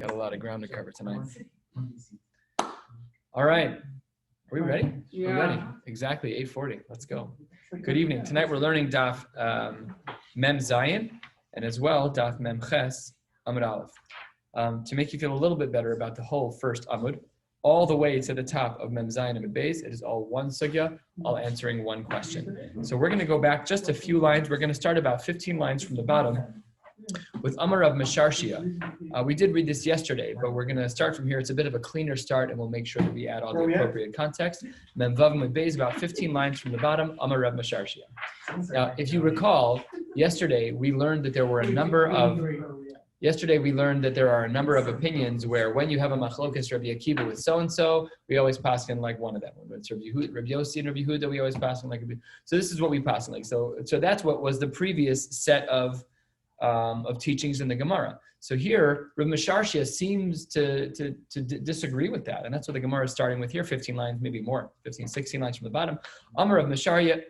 Got a lot of ground to cover tonight. All right. Are we ready? Yeah. We're ready. Exactly, 8:40. Let's go. Good evening. Tonight we're learning Daf Mem Zayin and as well Daf Mem Ches Amud Aleph. To make you feel a little bit better about the whole first Amud, all the way to the top of Mem Zayin Amud Beis, it is all one sugya, all answering one question. So we're going to go back just a few lines. We're going to start about 15 lines from the bottom with Amar of Mesharshia. We did read this yesterday, but we're going to start from here. It's a bit of a cleaner start, and we'll make sure that we add all the appropriate context. Mem Vav Amud Beis, about 15 lines from the bottom, Amar of Mesharshia. Now, if you recall, yesterday we learned that there were a number of opinions where when you have a machlokas Rabbi Akiva with so-and-so, we always pass in like one of them. When it's Rabbi Yossi and Rabbi Yehuda, we always pass in like Rabbi. So this is what we pass in like. So that's what was the previous set of teachings in the Gemara. So here, Rav Mesharshia seems to disagree with that. And that's what the Gemara is starting with here, 15 lines, maybe more, 15, 16 lines from the bottom. Amar Rav Mesharshia,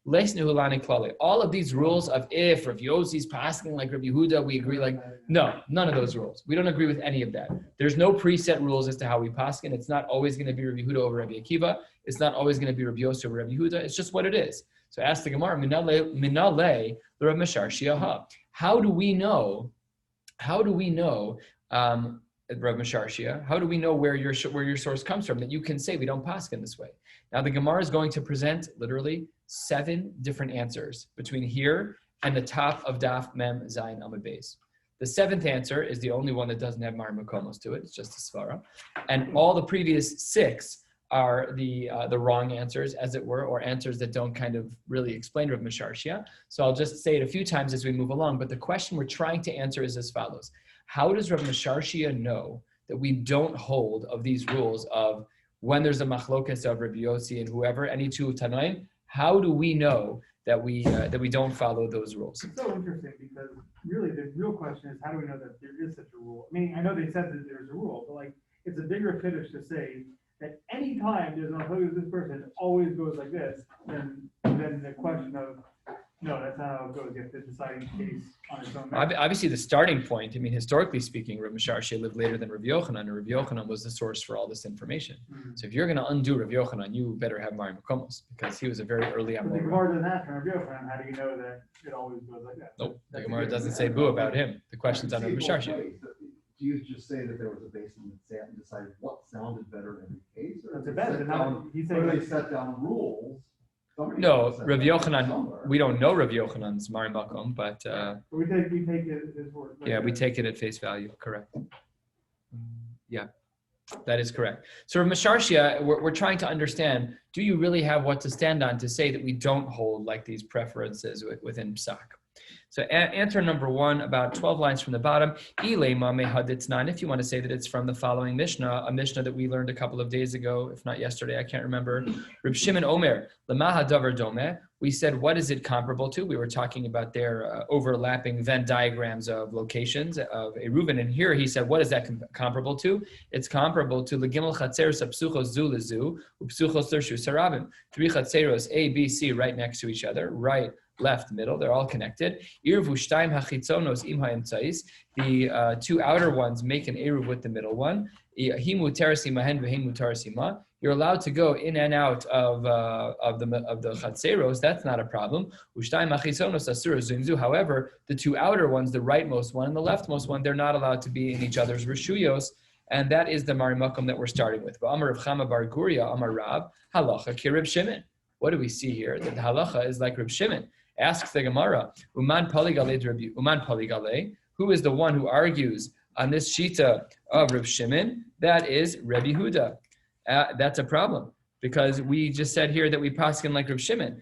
Leisnu Hulani Klali. All of these rules of if Rav Yossi's passing like Rabbi Yehuda, we agree like, no, none of those rules. We don't agree with any of that. There's no preset rules as to how we paskin. It's not always going to be Rabbi Yehuda over Rabbi Akiva. It's not always going to be Rabbi Yossi over Rabbi Yehuda. It's just what it is. So ask the Gemara, Minale Rav Mesharshia ha. How do we know, Rav Mesharshia, how do we know where your source comes from that you can say we don't paskin this way? Now the Gemara is going to present literally 7 different answers between here and the top of Daf Mem Zayin Amud Beis. The 7th answer is the only one that doesn't have Mar Makomos to it. It's just a svara, and all the previous 6 are the wrong answers, as it were, or answers that don't kind of really explain Rav Mesharshia. So I'll just say it a few times as we move along, but the question we're trying to answer is as follows. How does Rav Mesharshia know that we don't hold of these rules of when there's a machlokas of Rabbi Yossi and whoever, any two of Tanaim, how do we know that we don't follow those rules? It's so interesting because really the real question is how do we know that there is such a rule? I mean, I know they said that there's a rule, but like it's a bigger fetish to say that any time there's an machlokas with this person, it always goes like this, then the question of, no, that's not how it goes. You have to decide each case on its own. Obviously, the starting point, I mean, historically speaking, Rav Mesharshia lived later than Rav Yochanan, and Rav Yochanan was the source for all this information. Mm-hmm. So if you're going to undo Rav Yochanan, you better have Mari Makomos, because he was a very early Amor. But the Gemara doesn't ask Rav Yochanan, how do you know that it always goes like that? Nope, the Gemara doesn't say boo about him. The question's on Rav Mesharshia. Do you just say that there was a basis and decided what sounded better in every case? Or they set down rules? No, Rav Yochanan, we don't know Rav Yochanan's Mari Makom, but we take it as word. Yeah, we take it at face value, correct. Yeah, that is correct. So Rav Mesharshia, we're trying to understand, do you really have what to stand on to say that we don't hold like these preferences within Psak? So answer number 1, about 12 lines from the bottom. If you want to say that it's from the following Mishnah, a Mishnah that we learned a couple of days ago, if not yesterday, I can't remember. Reb Shimon Omer, Lamaha Davar Domeh. We said, what is it comparable to? We were talking about their overlapping Venn diagrams of locations of Eruvin. And here he said, what is that comparable to? It's comparable to Legimel Chatzeros Psuchos Zu Lezu, Upsuchos Tershu Sarabim. 3 Chatzeros, A, B, C, right next to each other, right, left, middle, they're all connected. Eruv Shtayim Hachitzonos Im HaEmtzais. The 2 outer ones make an Eruv with the middle one. Himu Terasima Hen Vehimu Terasima. You're allowed to go in and out of the Chatzeros. That's not a problem. Ushtayim Hachitzonos Asura Zunzu. However, the 2 outer ones, the rightmost one and the leftmost one, they're not allowed to be in each other's Rishuyos. And that is the Mari Makom that we're starting with. Amar Rav Chama Bar Guria, Amar Rab, Halacha ki Reb Shimon. What do we see here? That the halacha is like Reb Shimon. Asks the Gemara, Uman Paligale, who is the one who argues on this shita of Reb Shimon? That is Rabbi Yehuda. That's a problem because we just said here that we paskin like Reb Shimon.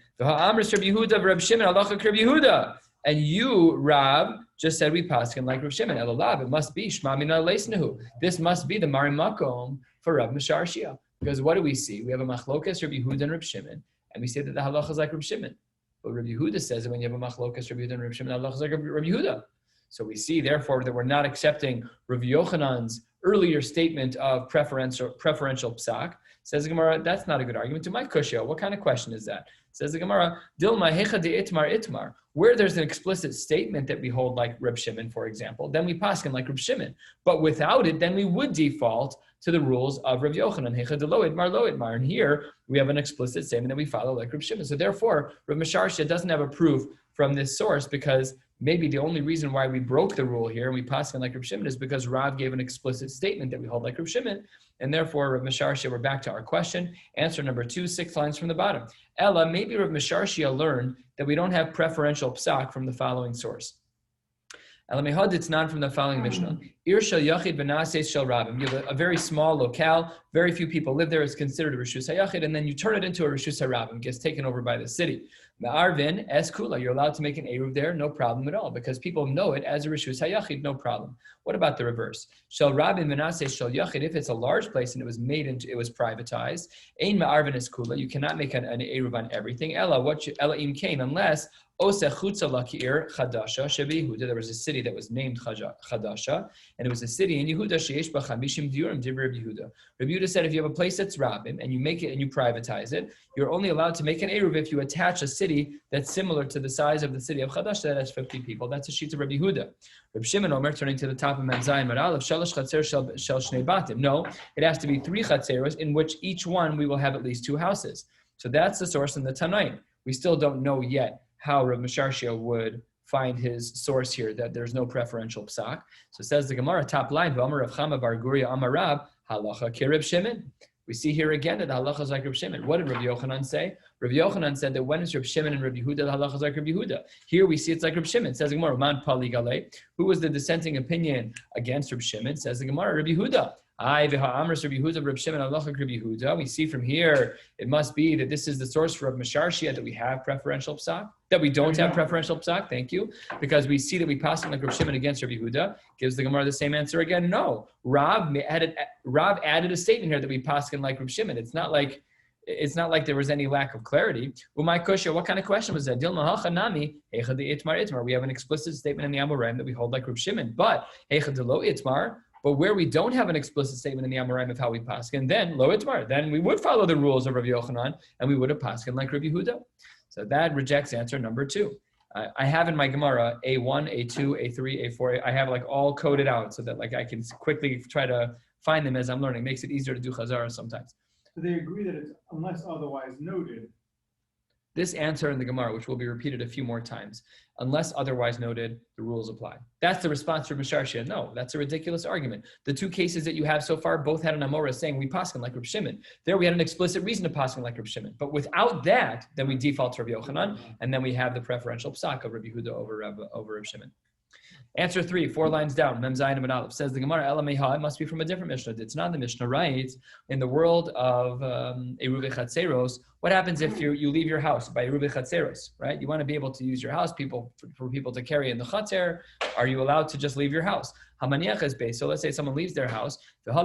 And you, Rab, just said we paskin like Reb Shimon. It must be Shma Mina Leisnehu. This must be the Mari Makom for Rav Mesharshia. Because what do we see? We have a machlokas Rabbi Yehuda and Reb Shimon, and we say that the halacha is like Reb Shimon. But Rabbi Yehuda says that when you have a machlokas Rabbi Yehuda and Reb Shimon, halacha is like Rabbi Yehuda. So we see, therefore, that we're not accepting Rav Yochanan's earlier statement of preferential psak. Says the Gemara, that's not a good argument. To my kushya, what kind of question is that? Says the Gemara, Dilma hecha de itmar itmar. Where there's an explicit statement that we hold like Reb Shimon, for example, then we paskin like Reb Shimon. But without it, then we would default to the rules of Reb Yochanan. Heicha de lo idmar lo idmar. And here we have an explicit statement that we follow like Reb Shimon. So therefore, Reb Masharsha doesn't have a proof from this source, because maybe the only reason why we broke the rule here and we paskin like Reb Shimon is because Rav gave an explicit statement that we hold like Reb Shimon. And therefore, Reb Masharsha, we're back to our question. Answer number 2, 6 lines from the bottom. Ella, maybe Reb Masharsha learned that we don't have preferential psak from the following source. Ella mehad, it's not from the following Mishnah. Ir shel yachid v'naseis shel rabim. You have a very small locale, very few people live there. It's considered a reshus hayachid, and then you turn it into a reshus harabim. Gets taken over by the city. Ma'arvin es kula. You're allowed to make an eruv there, no problem at all, because people know it as a reshus hayachid, no problem. What about the reverse? Shel rabim v'naseis shel yachid. If it's a large place and it was privatized, ein ma'arvin es kula. You cannot make an eruv on everything. Ella im kain, unless there was a city that was named Chadasha, and it was a city in Yehuda sheyesh ba 50 diurim divrei Rabbi Yehuda. Rabbi Yehuda said, if you have a place that's Rabim and you make it and you privatize it, you're only allowed to make an eruv if you attach a city that's similar to the size of the city of Chadasha that has 50 people. That's a sheet of Rabbi Yehuda. Rabbi Shimon Omer, turning to the top of Zayin Maral, of Shalosh Chatzer Shel Shnei Batim. No, it has to be 3 Chatzeros, in which each one we will have at least 2 houses. So that's the source in the Tanaim. We still don't know yet how Rav Masharsha would find his source here, that there's no preferential psak. So it says the Gemara, top line, V'amar Rav Chama bar Guria Amar Rab, halacha ki Reb Shimon. We see here again that the halacha is like Reb Shimon. What did Rabbi Yochanan say? Rabbi Yochanan said that when it's Reb Shimon and Rabbi Yehuda, the halacha is like Rabbi Yehuda. Here we see it's like Reb Shimon. It says the Gemara, Man Pali Galei. Who was the dissenting opinion against Reb Shimon? It says the Gemara, Rabbi Yehuda. We see from here, it must be that this is the source for Rav Masharsha, that we have preferential psak, that we don't have preferential psak, thank you, because we see that we pass on like Rav Shimon against Rabbi Yehuda. Gives the Gemara the same answer again. No, Rav added a statement here that we pass on like Rav Shimon. It's not like there was any lack of clarity. Umay Kusha, what kind of question was that? We have an explicit statement in the Amoraim that we hold like Rav Shimon, but but where we don't have an explicit statement in the Amoraim of how we paskin, then lo itmar, then we would follow the rules of Rabbi Yochanan, and we would have paskin like Rabbi Yehuda. So that rejects answer number 2. I have in my Gemara A1, A2, A3, A4. I have like all coded out so that like I can quickly try to find them as I'm learning. It makes it easier to do chazara sometimes. So they agree that it's unless otherwise noted. This answer in the Gemara, which will be repeated a few more times, unless otherwise noted, the rules apply. That's the response to Masharsha. No, that's a ridiculous argument. The 2 cases that you have so far both had an Amora saying we paskin like Reb Shimon. There we had an explicit reason to paskin like Reb Shimon. But without that, then we default to Rabbi Yochanan, and then we have the preferential psak of Rabbi Yehuda over Reb Shimon. Answer 3, 4 lines down. Mem Zayin and Aleph says the Gemara, Ela Meha, it must be from a different Mishnah. It's not the Mishnah, right? In the world of Eruvin Chatzeros, what happens if you leave your house by Eruvin Chatzeros, right? You want to be able to use your house, for people to carry in the Chatzer. Are you allowed to just leave your house? Hamaniach is based. So let's say someone leaves their house, and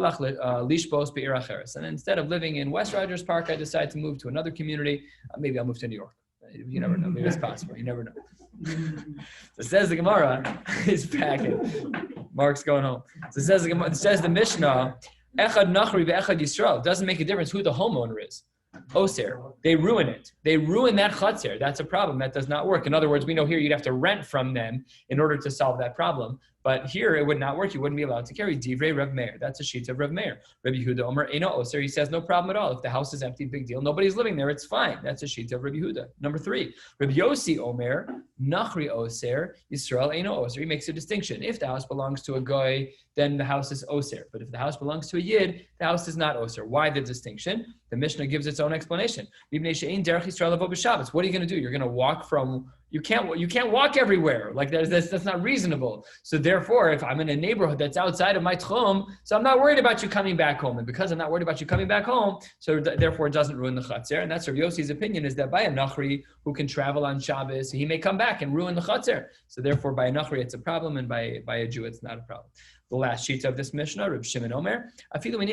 instead of living in West Rogers Park, I decide to move to another community. Maybe I'll move to New York. You never know. Maybe it's possible. You never know. So says the Gemara, he's packing. Mark's going home. So says the Gemara, says the Mishnah, Echad Nachri ve'Echad Yisrael. Doesn't make a difference who the homeowner is. Oser. They ruin it. They ruin that chatzer. That's a problem. That does not work. In other words, we know here you'd have to rent from them in order to solve that problem. But here it would not work. You wouldn't be allowed to carry Divrei Rav Meir. That's a sheet of Rav Meir. Rabbi Yehuda Omer Eino Oser. He says no problem at all. If the house is empty, big deal. Nobody's living there. It's fine. That's a sheet of Rabbi Yehuda. Number 3, Rabbi Yossi Omer Nachri Oser Yisrael Eino Oser. He makes a distinction. If the house belongs to a goy, then the house is Oser. But if the house belongs to a yid, the house is not Oser. Why the distinction? The Mishnah gives its own explanation. What are you going to do? You're going to walk from. You can't walk everywhere. Like that's not reasonable. So therefore, if I'm in a neighborhood that's outside of my tchum, so I'm not worried about you coming back home. And because I'm not worried about you coming back home, so therefore it doesn't ruin the chatzer. And that's Rav Yossi's opinion, is that by a nachri who can travel on Shabbos, he may come back and ruin the chatzer. So therefore, by a nachri it's a problem, and by a Jew it's not a problem. The last sheet of this Mishnah, Reb Shimon Omer, even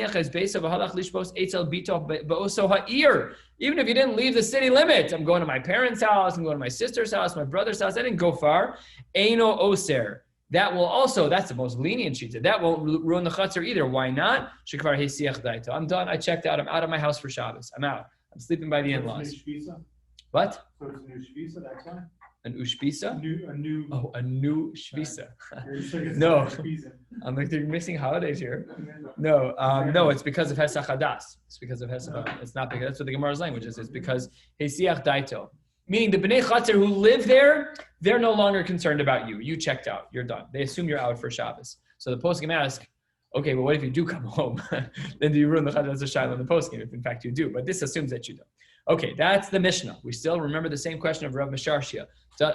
if you didn't leave the city limit, I'm going to my parents' house, I'm going to my sister's house, my brother's house, I didn't go far. Eino Oser. That will also, that's the most lenient sheet. That won't ruin the chutzner either. Why not? I'm done. I checked out. I'm out of my house for Shabbos. I'm out. I'm sleeping by the in-laws. What? What? So it's a new shvisa, that's why? An ushpisa? A new. Oh, a new shvisa. You're No. Shvisa. I'm like, they're missing holidays here. No, no, it's because of Hesach Hadas. It's because of Hesach Hadas. It's not because, that's what the Gemara's language is. It's because Hesiach Daito. Meaning the Bnei Chatzar who live there, they're no longer concerned about you. You checked out. You're done. They assume you're out for Shabbos. So the poskim ask, okay, well, what if you do come home? Then do you ruin the Chatzar Shaila in the poskim, if in fact you do? But this assumes that you don't. Okay, that's the Mishnah. We still remember the same question of Rav Mesharshia.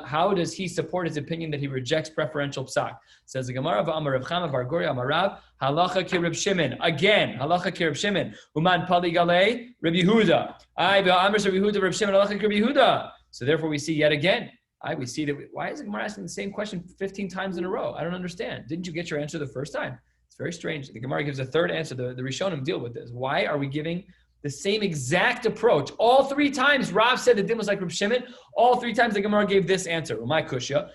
How does he support his opinion that he rejects preferential psak? Says the Gemara, V'amar Rav Chama Bar Goria Amarav, halacha ki Reb Shimon. Again, halacha ki Reb Shimon. Uman pali galei, Reb Yehuda. I v'amar Reb Yehuda, Reb Shimon, halacha ki Reb Yehuda. So therefore we see yet again, we see that, why is the Gemara asking the same question 15 times in a row? I don't understand. Didn't you get your answer the first time? It's very strange. The Gemara gives a third answer. The Rishonim deal with this. Why are we giving the same exact approach? All three times Rav said the din was like Reb Shimon. All three times the Gemara gave this answer. My kushya.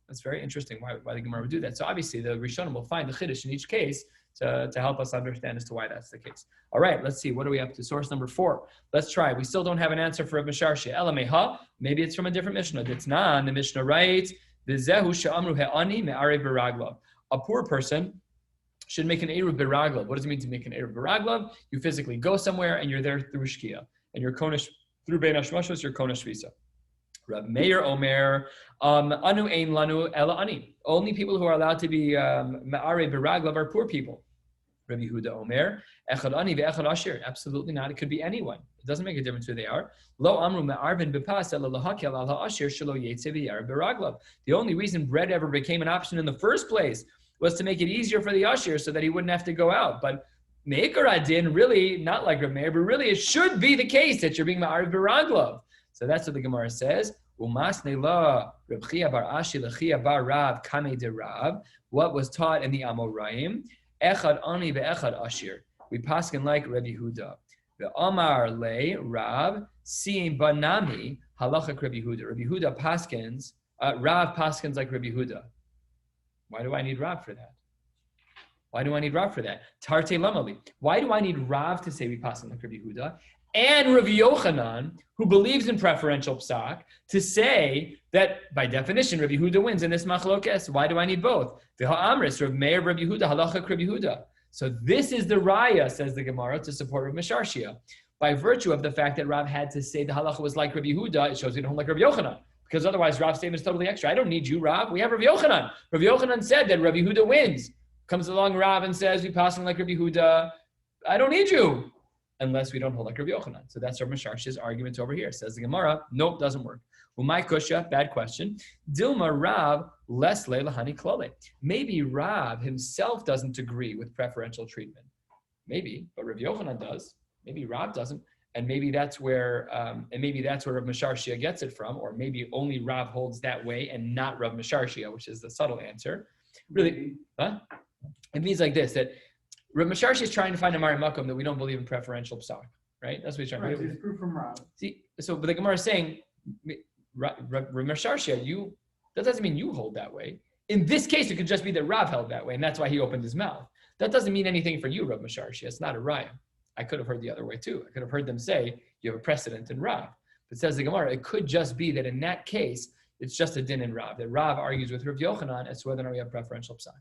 That's very interesting why the Gemara would do that. So obviously the Rishonim will find the chiddush in each case to help us understand as to why that's the case. All right, let's see. What are we up to? Source number 4. Let's try. We still don't have an answer for Reb Mesharshia. Elameha. Maybe it's from a different Mishnah. Ditnan. The Mishnah writes, "V'zehu she'amru he'ani me'arei beraglav." A poor person should make an Eruv Beraglav. What does it mean to make an Eruv Beraglav? You physically go somewhere and you're there through Shkia. And you're Konesh, through Bein HaShmashos, you're Konesh Visa. Rab Meir Omer, Anu Ein Lanu Ela Ani. Only people who are allowed to be Ma'arei Beraglav are poor people. Rabbi Yehuda Omer, Echad Ani ve'Echad Ashir. Absolutely not. It could be anyone. It doesn't make a difference who they are. Lo Amru Me'arvin Bepas Ela Lahakel Al HaAshir Shelo Yetze V'Yar Beraglav. The only reason bread ever became an option in the first place was to make it easier for the Ashir so that he wouldn't have to go out. But Me'ikar Adin, really, not like Reb Meir, but really it should be the case that you're being Ma'arv Beraglav. So that's what the Gemara says. Umasne la Reb Chia bar Ashi Lechia bar Rav Kame de Rav. What was taught in the Amoraim? Echad Ani ve'Echad Ashir. We paskin like Rabbi Yehuda. The Amar le Rav Sim Banami Halacha Rabbi Yehuda. Rabbi Yehuda paskins. Rav paskins like Rabbi Yehuda. Why do I need Rav for that? Why do I need Rav for that? Tarte Lamali. Why do I need Rav to say we paskin like Rabbi Yehuda? And Rabbi Yochanan, who believes in preferential psak, to say that by definition Rabbi Yehuda wins in this machlokes. Why do I need both? The ha'amris, Rav Meir, Rabbi Yehuda, halacha Rabbi Yehuda. So this is the raya, says the Gemara, to support Rav Mesharshia. By virtue of the fact that Rav had to say the halacha was like Rabbi Yehuda, it shows we don't like Rabbi Yochanan. Because otherwise Rav's statement is totally extra. I don't need you, Rav. We have Rabbi Yochanan. Rabbi Yochanan said that Rabbi Yehuda wins. Comes along Rav and says, we passing like Rabbi Yehuda. I don't need you. Unless we don't hold like Rabbi Yochanan. So that's Rav Mesharshia's argument over here. Says the Gemara, nope, doesn't work. Umay kusha, bad question. Dilma Rav less leila hani klole. Maybe Rav himself doesn't agree with preferential treatment. Maybe, but Rabbi Yochanan does. Maybe Rav doesn't. And maybe that's where Rav Mesharshia gets it from, or maybe only Rav holds that way and not Rav Mesharshia, which is the subtle answer. Really, It means like this, that Rav Mesharshia is trying to find a Mari Makom that we don't believe in preferential psak, right? That's what he's trying to do. Right, it's proof from Rav. See, but the Gemara is saying, Rav Mesharshia, that doesn't mean you hold that way. In this case, it could just be that Rav held that way, and that's why he opened his mouth. That doesn't mean anything for you, Rav Mesharshia. It's not a raya. I could have heard the other way too. I could have heard them say, you have a precedent in Rav. But says the Gemara, it could just be that in that case, it's just a din in Rav, that Rav argues with Rav Yochanan as to whether or not we have preferential psak.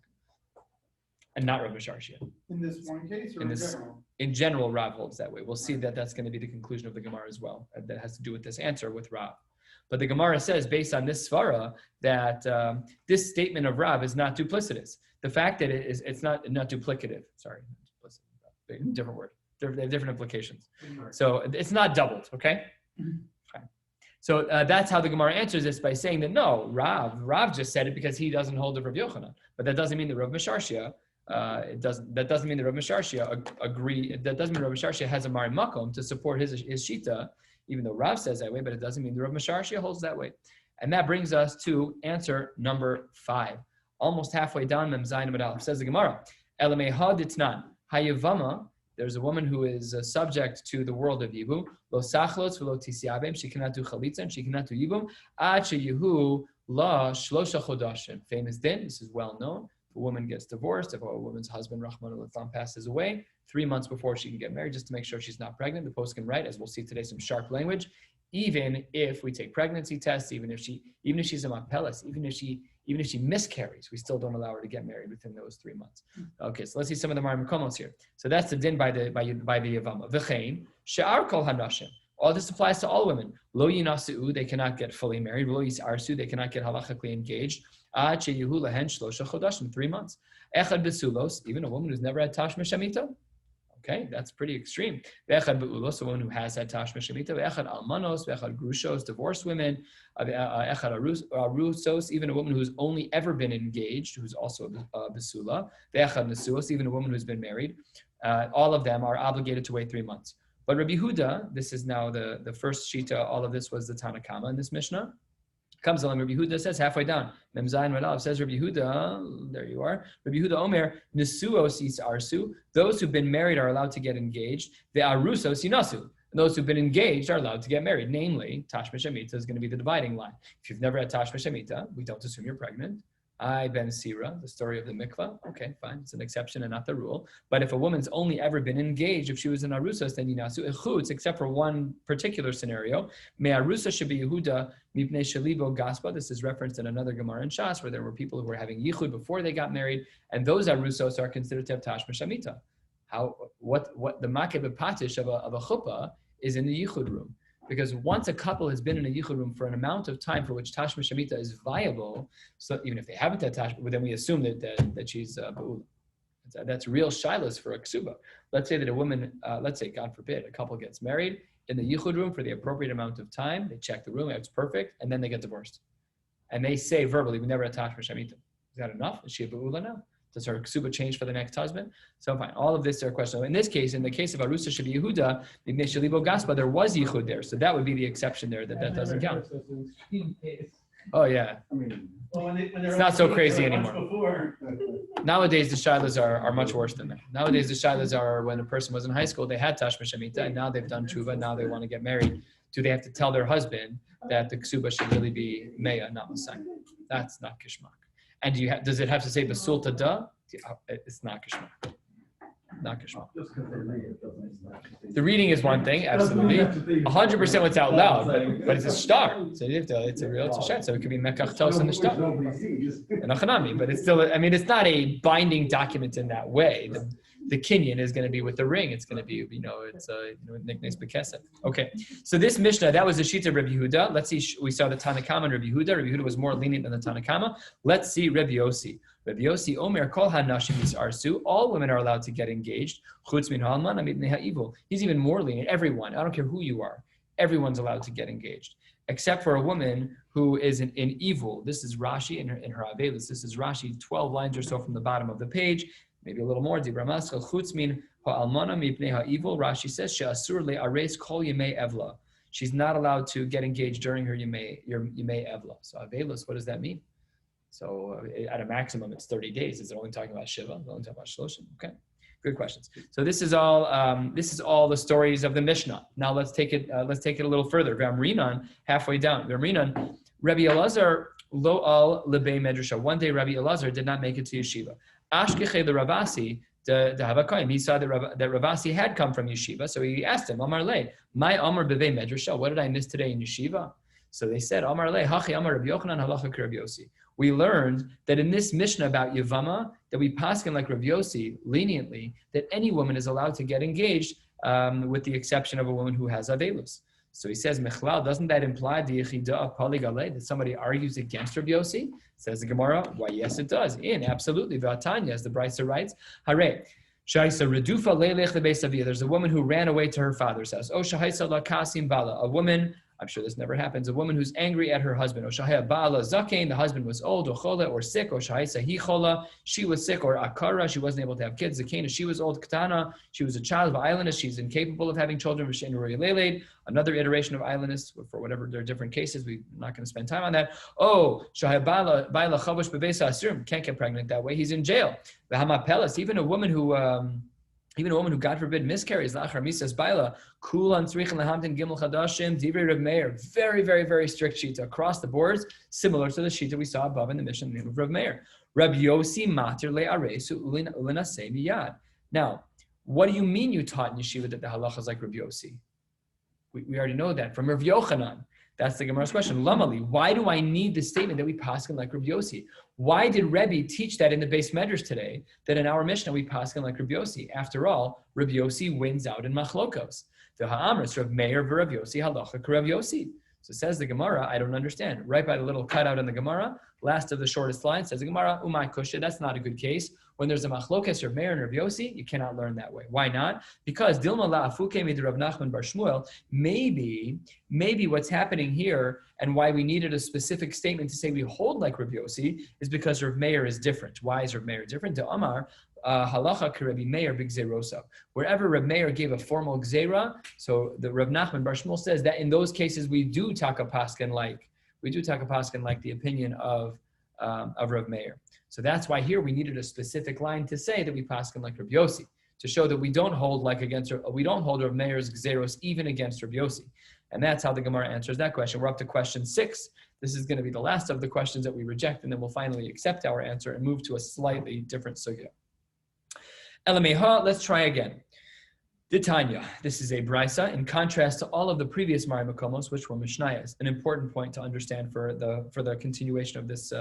And not Rav Mesharshia. In this one case or in general? In general, Rav holds that way. We'll see that that's going to be the conclusion of the Gemara as well. That has to do with this answer with Rav. But the Gemara says, based on this svara, that this statement of Rav is not duplicitous. The fact that it's not duplicative. Sorry, different word. They have different implications. So it's not doubled, okay? Fine. So that's how the Gemara answers this, by saying that no, Rav just said it because he doesn't hold the Rav Yochanan. But that doesn't mean that Rav Mesharshia, that doesn't mean that Rav Mesharshia agree. That doesn't mean Rav Mesharshia has a Mari Makom to support his shita, even though Rav says that way. But it doesn't mean that Rav Mesharshia holds that way. And that brings us to answer number 5. Almost halfway down, Mem Zayin Amud Aleph. Says the Gemara, Elamei Haditnan Hayavama. There's a woman who is subject to the world of Yibum. Lo sachlos v'lo tisiabim. She cannot do chalitza and she cannot do Yibum. Ad sheyehu la shlosha chodashim. Famous din. This is well known. a woman gets divorced, if a woman's husband, Rahman al passes away, 3 months before she can get married, just to make sure she's not pregnant, the post can write, as we'll see today, some sharp language. Even if we take pregnancy tests, even if she's a mapelis, even if she miscarries, we still don't allow her to get married within those 3 months. Okay, so let's see some of the Marim Komos here. So that's the din by the Yavama. V'chein she'ar kol hanashim. All this applies to all women. Lo yinaseu, they cannot get fully married. Lo yisarsu, they cannot get halachically engaged. Ad sheyehu lehen shlosha chodashim, 3 months. Echad besulos, even a woman who's never had tashma shamita. Okay, that's pretty extreme. Ve'echad be'ulos, a woman who has had tashma shamita. Ve'echad almanos, ve'echad grushos, divorced women. Echad arusos, even a woman who's only ever been engaged, who's also besula. Ve'echad nesuos, even a woman who's been married. All of them are obligated to wait 3 months. But Rabbi Huda, this is now the first shita, all of this was the Tanakama in this Mishnah. Comes along, Rabbi Huda says halfway down, Mem Zayin Radav says Rabbi Huda, there you are. Rabbi Huda Omer, Nesuos Yisarsu, those who've been married are allowed to get engaged. The Arusos Yinasu, and those who've been engaged are allowed to get married. Namely, Tashma Shemitah is going to be the dividing line. If you've never had Tashma Shemitah, we don't assume you're pregnant. I ben Sira, the story of the mikvah. Okay, fine. It's an exception and not the rule. But if a woman's only ever been engaged, if she was an arusas, then yinasu echutz, except for one particular scenario. Me arusa should be Yehuda mipnei shalibo gaspa. This is referenced in another Gemara in Shas, where there were people who were having yichud before they got married, and those arusos are considered to have tashma shamita. What the makeh b'patish of a chuppah is in the yichud room. Because once a couple has been in a yichud room for an amount of time for which tashma shamita is viable, so even if they haven't had tashma, then we assume that she's ba'ula. That's real shilas for a ksuba. Let's say that a woman, let's say, God forbid, a couple gets married in the yichud room for the appropriate amount of time. They check the room, it's perfect, and then they get divorced. And they say verbally, we never had tashma shamita. Is that enough? Is she a ba'ula now? Does her ksuba change for the next husband? So fine, all of this are questions. In this case, in the case of Arusa Shabi Yehuda, Gaspa, there was yichud there. So that would be the exception there, that doesn't count. Oh yeah. It's not so crazy anymore. Nowadays, the shilas are much worse than that. Nowadays, the shilas are when a person was in high school, they had tashma shamita, and now they've done tshuva, now they want to get married. Do they have to tell their husband that the ksuba should really be meya, not masai? That's not kishmak. And does it have to say basulta da? It's not kishmak. Not kishmak. The reading is one thing, absolutely. 100% what's out loud, but it's a star. So it's a real shot. So it could be mekachtos in the star. But it's still, I mean, it's not a binding document in that way. The kinyan is going to be with the ring. It's going to be, it's nicknames bekesef. Okay, so this Mishnah, that was the Shita of Rabbi Yehuda. Let's see, we saw the Tanakama and Rabbi Yehuda. Rabbi Yehuda was more lenient than the Tanakama. Let's see Rabbi Yossi. Rabbi Yossi, Omer, Kol HaNashim Yisarsu. All women are allowed to get engaged. Chutz min ha'alman amidnei ha'ivul. He's even more lenient. Everyone, I don't care who you are, everyone's allowed to get engaged, except for a woman who is in evil. This is Rashi in her Avelis. This is Rashi, 12 lines or so from the bottom of the page. Maybe a little more. Dibra Maschel chutz min ha'almana mipnei ha'ivul. Rashi says she'asur le'ares kol yemei evla. She's not allowed to get engaged during her yemei evla. So Avelis, what does that mean? So at a maximum, it's 30 days. Is it only talking about Shiva? Is it only talking about Shloshim? Okay, good questions. So this is all the stories of the Mishnah. Now let's take it a little further. V'amrinan, halfway down. V'amrinan, Rabbi Elazar lo al lebei medrasha. One day Rabbi Elazar did not make it to yeshiva. Ashkeche the Ravasi, the Havakayim. He saw that Ravasi had come from yeshiva, so he asked him, Amar le, my Amar bevei medrasha. What did I miss today in yeshiva? So they said, Amar le, hachi Amar Rabbi Yochanan halacha k'Rabbi Yossi. We learned that in this Mishnah about Yavama, that we paskin like Rabbi Yossi, leniently, that any woman is allowed to get engaged, with the exception of a woman who has Avelus. So he says, Mechlal, doesn't that imply the Yechida of Paligale, that somebody argues against Rabbi Yossi? Says the Gemara, why, yes, it does. Absolutely. V'atanya, as the Brisa writes, Hare, Shaisa Redufa Leilech Lebeisavia. There's a woman who ran away to her father's house. O Shahaisa La Kasim Bala, a woman, I'm sure this never happens, a woman who's angry at her husband. O Shahaya Bala Zakein, the husband was old, or Chola, or sick, or Shahaisa Hi Chola, she was sick, or Akara, she wasn't able to have kids. Zakena, she was old, Katana, she was a child of islandess, she's incapable of having children. Vishen Roi Leleid, another iteration of islandess, for whatever their different cases, we're not going to spend time on that. Oh, Shahaya Bala Chavosh Bebesa Asurim, can't get pregnant that way, he's in jail. The Hamapelas, even a woman who Even a woman who, God forbid, miscarries, lachar misas baila, kulan tzrichen lahamtin gimel chadashim, divrei Rav Meir, very, very, very strict shita across the boards, similar to the shita we saw above in the mission name of Rav Meir. Rabbi Yosi matir le'aresu ulinasei miyad. Now, what do you mean you taught in yeshiva that the halacha is like Rabbi Yosi? We already know that from Rav Yochanan. That's the Gemara's question. Lamali, why do I need the statement that we paskin like Rabbi Yosi? Why did Rabbi teach that in the base medrash today, that in our Mishnah we paskin like Rabbi Yosi? After all, Rabbi Yosi wins out in machlokos. The ha'amris, Rav Meir v'Rav Yosi, halacha k'Rav Yosi. So says the Gemara, I don't understand. Right by the little cutout in the Gemara, last of the shortest line, says the Gemara, umay kusha, that's not a good case. When there's a machlokes Rav Meir and Rav Yosi, you cannot learn that way. Why not? Because Dilma la'afuke mid Rav Nachman bar Shmuel, maybe what's happening here and why we needed a specific statement to say we hold like Rav Yosi is because Rav Meir is different. Why is Rav Meir different? The Amar, halacha k'Rabbi Meir b'gzeirosa. Wherever Rav Meir gave a formal gzeira, so the Rav Nachman bar Shmuel says that in those cases we do taka paskin like the opinion of Rav Meir. So that's why here we needed a specific line to say that we paskin like Rav Yosi, to show that we don't hold Rav Meir's gzeros even against Rav Yosi. And that's how the Gemara answers that question. We're up to question 6. This is going to be the last of the questions that we reject, and then we'll finally accept our answer and move to a slightly different sugya. Elameha, let's try again. Ditanya, this is a brisa in contrast to all of the previous Mari Makomos, which were Mishnayos. An important point to understand for the continuation of this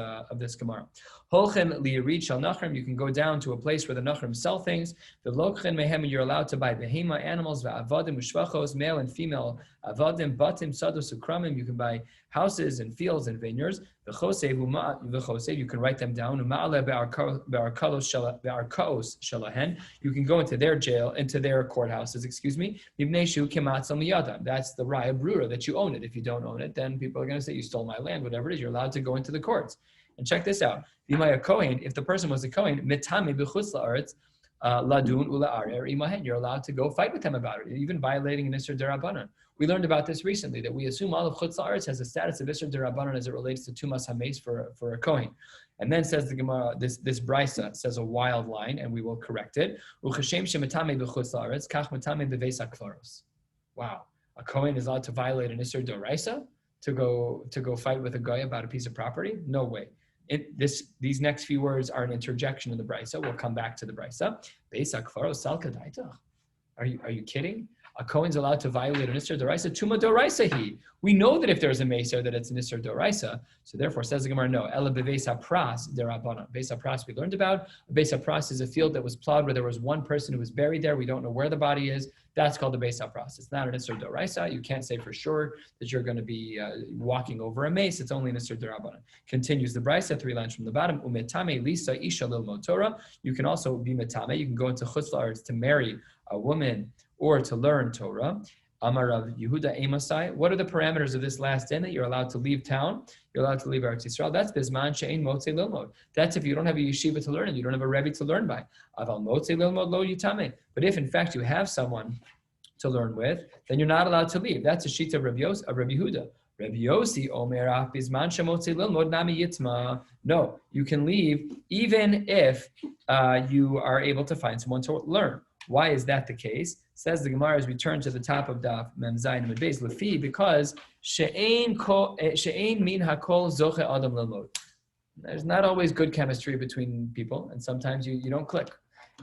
Gemara. Holchem liyirid shal nachrim, you can go down to a place where the nachrim sell things. The lokchen mehem, you're allowed to buy behema, animals, va'avadim, ushvachos, male and female avadim, batim, sados, ukramim. You can buy houses and fields and vineyards. The chosev, you can write them down. You can go into their jail, into their courthouses, That's the raya brura, that you own it. If you don't own it, then people are going to say you stole my land, whatever it is. You're allowed to go into the courts. And check this out. If the person was a kohen, ladun ula'arer imahen, you're allowed to go fight with them about it, even violating an Isser Derabanan. We learned about this recently, that we assume all of Chutz La'aretz has a status of Isser Derabanan as it relates to Tumas HaMeis for a Kohen. And then says the Gemara, this Brisa says a wild line, and we will correct it. Uchashem shemetame b'Chutz La'aretz, kach metame b'Veis HaKvaros. Wow, a Kohen is allowed to violate an Isser Doraisa to go fight with a guy about a piece of property? No way. These next few words are an interjection in the Brisa. We'll come back to the Brisa. Beis HaKvaros salka daitach. Are you kidding? A Kohen's allowed to violate an Isser Doraisa. Tuma Doraisa he. We know that if there's a Meser that it's an Isser Doraisa. So therefore, says the Gemara, no. Ela beveis hapras derabbanan. Beis hapras we learned about. Beis hapras is a field that was plowed where there was one person who was buried there. We don't know where the body is. That's called the Beis hapras. It's not an Isser Doraisa. You can't say for sure that you're going to be walking over a mace. It's only an Isser Derabbanan. Continues the Brisa, 3 lines from the bottom. Umetame lisa isha lil motora. You can also be metame. You can go into Chutz La'aretz to marry a woman or to learn Torah. Amar Rav Yehuda Emasai. What are the parameters of this last din that you're allowed to leave town? You're allowed to leave Eretz Yisrael. That's bisman she'ein motzei lilmod. That's if you don't have a yeshiva to learn in, you don't have a rebbe to learn by. Aval motzei lilmod lo yitame. But if in fact you have someone to learn with, then you're not allowed to leave. That's a sheet of Rabbi Yehuda. Rabbi Yosi Omer bisman she'motzei lilmod nami yitma. No, you can leave even if you are able to find someone to learn. Why is that the case? Says the Gemara as we turn to the top of Daf Mem Zayin and Beis Lefi, because she'ein min hakol zoche adam lilmod. There's not always good chemistry between people, and sometimes you don't click.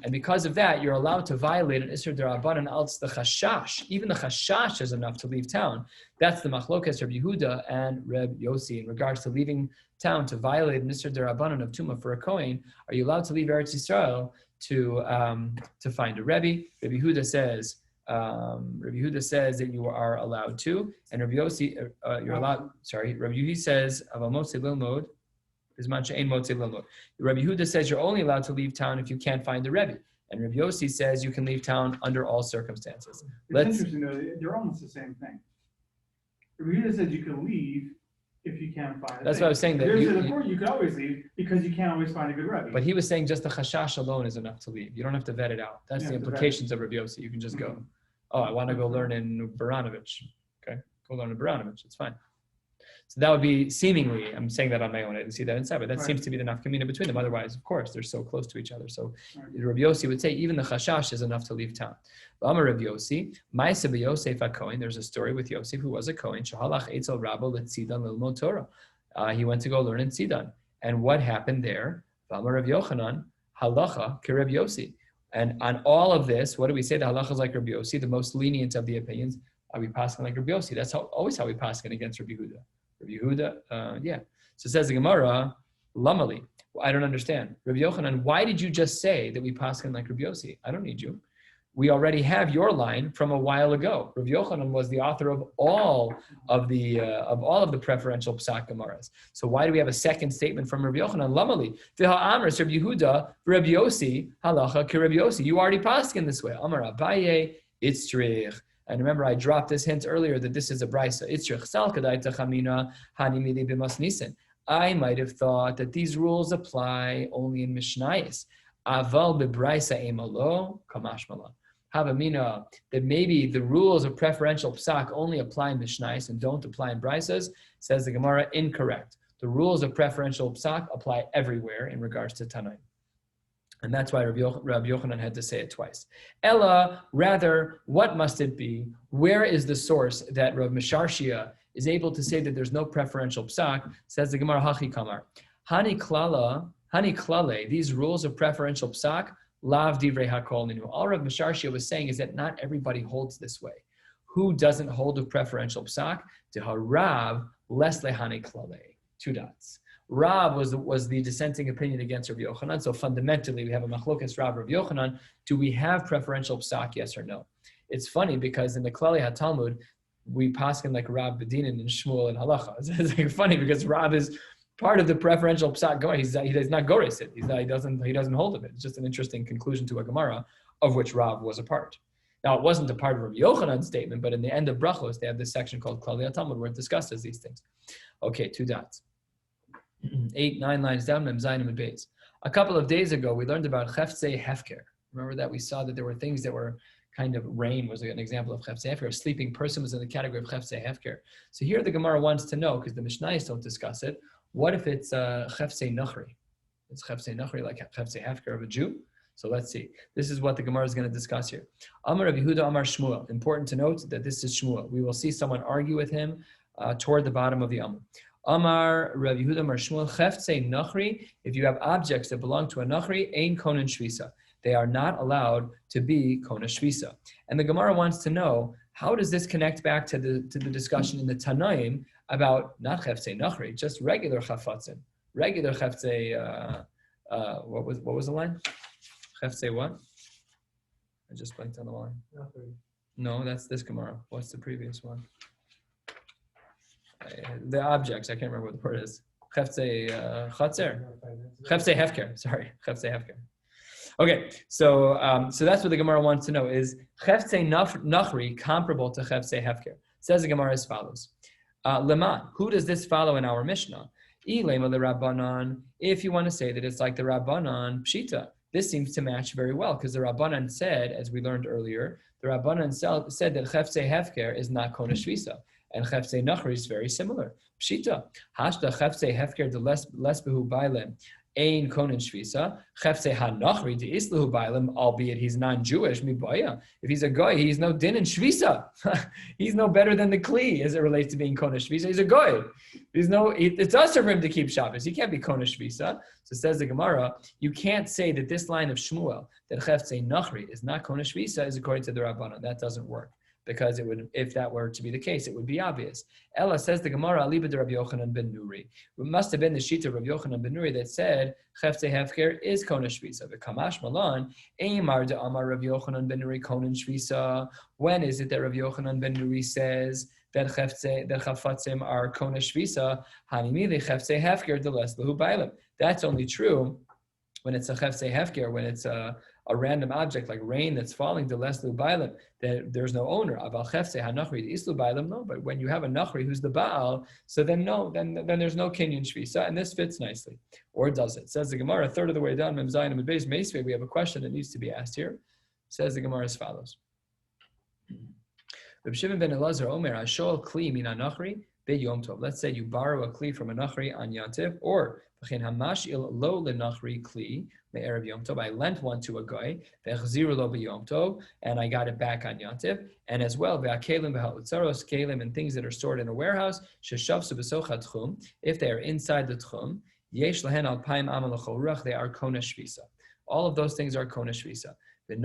And because of that, you're allowed to violate an Isser Derabanan, else the chashash. Even the chashash is enough to leave town. That's the machlokes of Yehuda and Reb Yosi in regards to leaving town to violate an Isser Derabanan of Tumah for a Kohen. Are you allowed to leave Eretz Yisrael to find a Rebbe? Rabbi Yehuda says that you are allowed to, and Rabbi Yosi, you're allowed. Sorry, Rabbi Yehuda says Aval motzei lilmod bisman she'ein motzei lilmod. Rabbi Yehuda says you're only allowed to leave town if you can't find the Rebbe, and Rabbi Yosi says you can leave town under all circumstances. It's interesting though; they're almost the same thing. Rabbi Yehuda says you can leave if you can't find it. That's what I was saying. That you can always leave because you can't always find a good Rebbe. But he was saying just the chashash alone is enough to leave. You don't have to vet it out. That's the implications of Rabbi Yosi. You can just go, oh, I want to go learn in Baranovich. Okay, go learn in Baranovich. It's fine. So that would be seemingly, I'm saying that on my own, I didn't see that inside, but that Right. seems to be the nafkamina between them. Otherwise, of course, they're so close to each other. So Right. Rabbi Yossi would say even the chashash is enough to leave town. Amar Rabbi Yossi, Ma'aseh b'Yosef HaKohen, there's a story with Yosef, who was a Kohen, Shahalach Eitzel Rabbo L'Tzidan L'Lmod Torah. He went to go learn in Tzidan. And what happened there? Amar Rabbi Yochanan, halacha Rabbi Yossi. And on all of this, what do we say? The halacha is like Rabbi Yossi, the most lenient of the opinions. Are we passing like Rabbi Yossi? That's always how we passing against Rabbi Yehuda. Rabbi Yehuda, yeah. So it says the Gemara, Lamali. I don't understand. Rabbi Yochanan, why did you just say that we passing like Rabbi Yossi? I don't need you. We already have your line from a while ago. Rabbi Yochanan was the author of all of the preferential psak gemaras. So why do we have a second statement from Rabbi Yochanan? Lamali v'ha amris Rabbi Yehuda Rabbi Yossi halacha ki Rabbi Yossi. You already passed in this way. Amar Abaye itzrich. And remember, I dropped this hint earlier that this is a brisa. Itzrich sal kadai tachamina hani mili b'mas nisan. I might have thought that these rules apply only in Mishnayos. Aval bebrisa emalo kamash malan. Havamina, that maybe the rules of preferential psak only apply in Mishnayos and don't apply in Brisas, says the Gemara, incorrect. The rules of preferential psak apply everywhere in regards to Tanaim. And that's why Rabbi Yochanan had to say it twice. Ella, rather, what must it be? Where is the source that Rav Misharshia is able to say that there's no preferential psak? Says the Gemara, Hachi Kamar. Hani klale, these rules of preferential psak, Lav divrei hakol ninu. All Rav Misharshia was saying is that not everybody holds this way. Who doesn't hold a preferential psak? Rav les lehani klale. 2 dots. Rav was the dissenting opinion against Rabbi Yochanan. So fundamentally, we have a machlokas Rav Yochanan. Do we have preferential psak? Yes or no? It's funny because in the Klali HaTalmud, we paskin like Rav Bedinan and Shmuel and Halacha. It's like funny because Rav is part of the preferential psak Gemara. He does not gores it. He doesn't hold of it. It's just an interesting conclusion to a Gemara of which Rav was a part. Now, it wasn't a part of Rabbi Yochanan's statement, but in the end of Brachos, they have this section called Klali HaTalmud where it discusses these things. Okay, 2 dots. 8, 9 lines down, Mem Zayin and Beis. A couple of days ago, we learned about Cheftzei Hefker. Remember that we saw that there were things that were kind of rain was an example of Cheftzei Hefker. A sleeping person was in the category of Cheftzei Hefker. So here the Gemara wants to know, because the Mishnayos don't discuss it, what if it's Cheftzei Nachri? It's Cheftzei Nachri like Cheftzei Hefker of a Jew? So let's see. This is what the Gemara is going to discuss here. Amar Rabbi Yehuda Amar Shmuel. Important to note that this is Shmuel. We will see someone argue with him toward the bottom of the Amar. Amar Rabbi Yehuda Amar Shmuel Cheftzei Nachri. If you have objects that belong to a Nachri, ein konen shvisa. They are not allowed to be kona shvisa. And the Gemara wants to know, how does this connect back to the discussion in the Tanaim about not Cheftzei Nachri, just regular chafatzim, regular Cheftzei. What was the line? Cheftzei what? I just blanked on the line. No, that's this Gemara. What's the previous one? The objects. I can't remember what the word is. Cheftzei chatzer. Cheftzei hefker. Sorry, Cheftzei hefker. Okay, so that's what the Gemara wants to know: is Cheftzei nachri comparable to Cheftzei hefker? Says the Gemara as follows: Leman. Who does this follow in our Mishnah? Ilema the Rabbanan. If you want to say that it's like the Rabbanan pshita. This seems to match very well because the Rabbanan said, as we learned earlier, the Rabbanan said that Cheftzei Hefker is not Kona Shvisa, and Cheftzei Nachri is very similar. Pshita, Hashda Cheftzei Hefker de Lesbehu Bailem, Ein Konen Shvisa, Cheftzei HaNachri de Islahu Bailem, albeit he's non-Jewish, Mibaya. If he's a guy, he's no din in Shvisa. He's no better than the Kli as it relates to being Kona Shvisa. He's a guy. It's us for him to keep Shabbos. He can't be Kona Shvisa. So says the Gemara, you can't say that this line of Shmuel, that Cheftzei Nachri is not Kona Shvisa, is according to the Rabbanan. That doesn't work. Because it would, if that were to be the case, it would be obvious. Ella says the Gemara, Aliba de Rabbi Yochanan ben Nuri. It must have been the Shita of Rabbi Yochanan ben Nuri that said, Cheftzei Hefker is Kona Shvisa. The Kamash Malan, Eimar de Amar Rabbi Yochanan ben Nuri Konan Shvisa. When is it that Rabbi Yochanan ben Nuri says that Chafatzim are Kona Shvisa? Hanimili Cheftzei Hefker de Leslahu Bailim. That's only true when it's a Cheftzei Hefker, when it's a random object like rain that's falling to Leslu Bailim, that there's no owner. Aval Cheftzei HaNachri Islu Bailim, no. But when you have a Nachri who's the Baal, so then no, then there's no Kenyan Shvisa, and this fits nicely. Or does it? Says the Gemara, a third of the way down, Mem Zayin and Beis Meisvei, we have a question that needs to be asked here. Says the Gemara as follows. Reb Shimon ben Elazar Omer, Ashol Kli Mina Nachri, Yom Tov. Let's say you borrow a kli from a nachri on Yantiv, or v'chein hamashil lo lenachri kli me'erev Yom Tov. I lent one to a guy, ve'chziru lo b'Yom Tov, and I got it back on Yantiv. And as well, ve'akelim ve'ha'utzaros, kelim, and things that are stored in a warehouse, sheshavsu b'socha tchum, if they are inside the tchum, yesh lahen alpaim amal l'chorach, they are kona shvisa. All of those things are kona shvisa. If a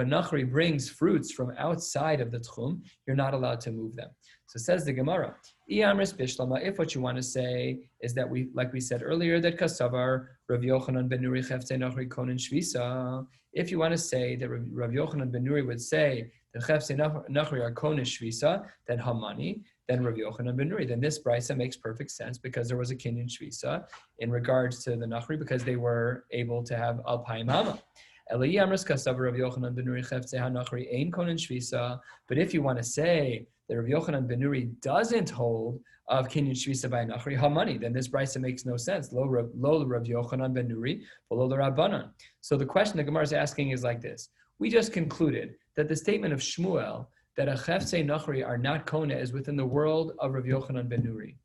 nachri brings fruits from outside of the tchum, you're not allowed to move them. So says the Gemara, if what you want to say is that like we said earlier, that kasavar Rav Yochanan ben Nuri chefte nachri konen shvisa. If you want to say that Rav Yochanan ben Nuri would say that chefte nachri are konen shvisa, then hamani, then Rav Yochanan ben Nuri. Then this brisa makes perfect sense because there was a kinyan shvisa in regards to the nachri because they were able to have alpayim hama. But if you want to say that Rav Yochanan ben Nuri doesn't hold of kinyan shvisa by nachri hamani, then this brisa makes no sense. Lo Rav Yochanan ben Nuri, lo Rabbanan. So the question the Gemara is asking is like this: we just concluded that the statement of Shmuel that a cheftzei nachri are not kona is within the world of Rav Yochanan ben Nuri.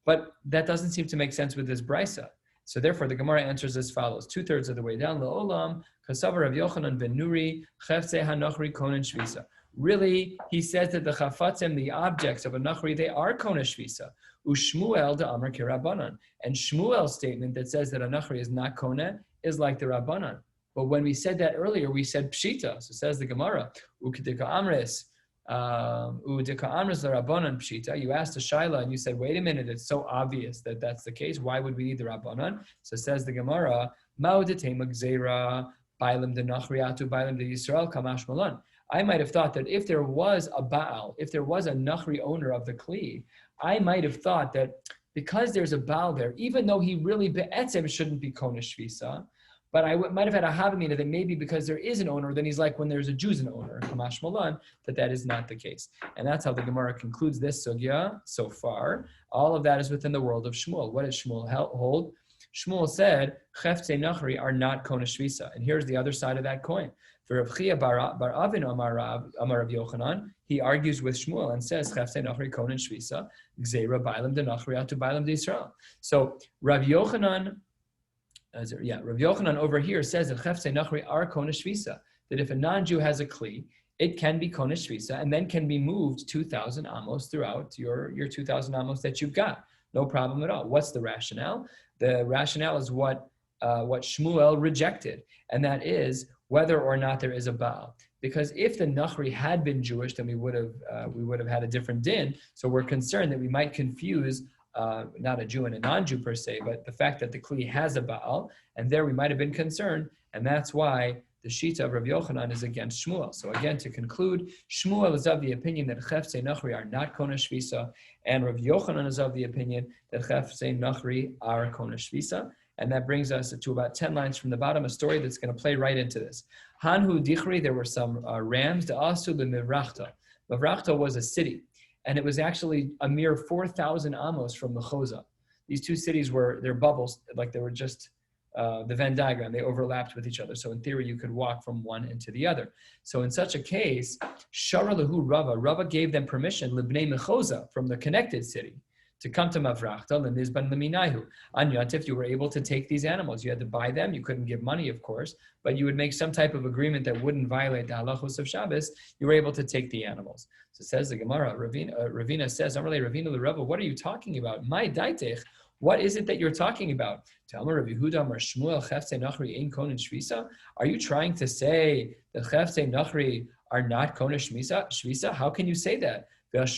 But that doesn't seem to make sense with this brisa. So therefore, the Gemara answers as follows: 2/3 of the way down. Le'olam kasavar Rav Yochanan ben Nuri cheftzei hanachri konen shvisa. Really, he says that the chafatzim, the objects of a nachri, they are kona shvisa. Ushmuel de amar kirabanan. And Shmuel's statement that says that a nachri is not kona is like the rabbanan. But when we said that earlier, we said pshita. So says the Gemara, ukidika amres. You asked the Shaila and you said, wait a minute, it's so obvious that that's the case. Why would we need the Rabbanan? So says the Gemara, I might have thought that if there was a Baal, if there was a Nachri owner of the Kli, I might have thought that because there's a Baal there, even though he really be'etzem shouldn't be Kona Shvisa, but I might have had a havamina that maybe because there is an owner, then he's like when there's a Jew's an owner, Kamash Malan, that is not the case. And that's how the Gemara concludes this sugya so far. All of that is within the world of Shmuel. What does Shmuel hold? Shmuel said, Cheftei Nachri are not Kona Shvisa. And here's the other side of that coin. For Rav Chia bar Avin Amar Rav Yochanan, he argues with Shmuel and says, Cheftei Nachri Kona Shvisa, Gzeira Bailam de Nachri atu Bailam de Yisrael. So Rav Yochanan over here says that Cheftei Nachri are Kona Shvisa, that if a non-Jew has a Kli, it can be Kona Shvisa and then can be moved 2,000 amos throughout your 2,000 amos that you've got. No problem at all. What's the rationale? The rationale is what Shmuel rejected, and that is whether or not there is a Baal. Because if the Nachri had been Jewish, then we would have had a different din. So we're concerned that we might confuse not a Jew and a non-Jew per se, but the fact that the Kli has a Baal, and there we might have been concerned, and that's why the Shita of Rav Yochanan is against Shmuel. So again, to conclude, Shmuel is of the opinion that Cheftei Nachri are not Kona Shvisa, and Rav Yochanan is of the opinion that Cheftei Nachri are Kona Shvisa, and that brings us to about 10 lines from the bottom, a story that's going to play right into this. Hanhu Dichri, there were some rams, the Asu the Mivrachta. Mivrachta was a city, and it was actually a mere 4,000 amos from the Choza. These two cities they're bubbles, like they were just the Venn diagram, they overlapped with each other. So in theory, you could walk from one into the other. So in such a case, Shara Lahu Rava gave them permission, Libnei Mechoza, from the connected city, to come to Mavrachta, L'nizban L'minayu. On Yantif, you were able to take these animals. You had to buy them. You couldn't give money, of course, but you would make some type of agreement that wouldn't violate the halachos of Shabbos. You were able to take the animals. So says the Gemara, Ravina says, Amarle Ravina L'Rava, what are you talking about? My daitech. What is it that you're talking about? Are you trying to say that Cheftei Nachri are not Kona Shvisa? How can you say that? We have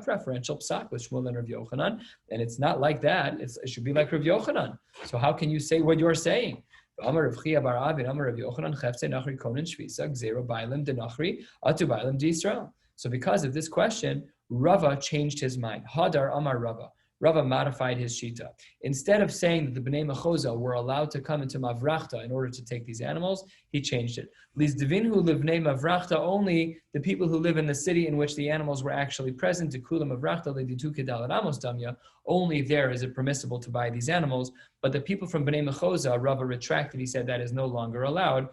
preferential psak with Shmuel and Rav Yochanan, and it's not like that. It should be like Rav Yochanan. So how can you say what you're saying? So because of this question, Rava changed his mind. Hadar Amar Rava. Rava modified his shita. Instead of saying that the Bnei Mechoza were allowed to come into Mavrachta in order to take these animals, he changed it. Lizdevinhu livnei Mavrachta, only the people who live in the city in which the animals were actually present, Dekula Mavrachta leditu kedal amos damya, only there is it permissible to buy these animals. But the people from Bnei Mechoza, Rava retracted. He said that is no longer allowed.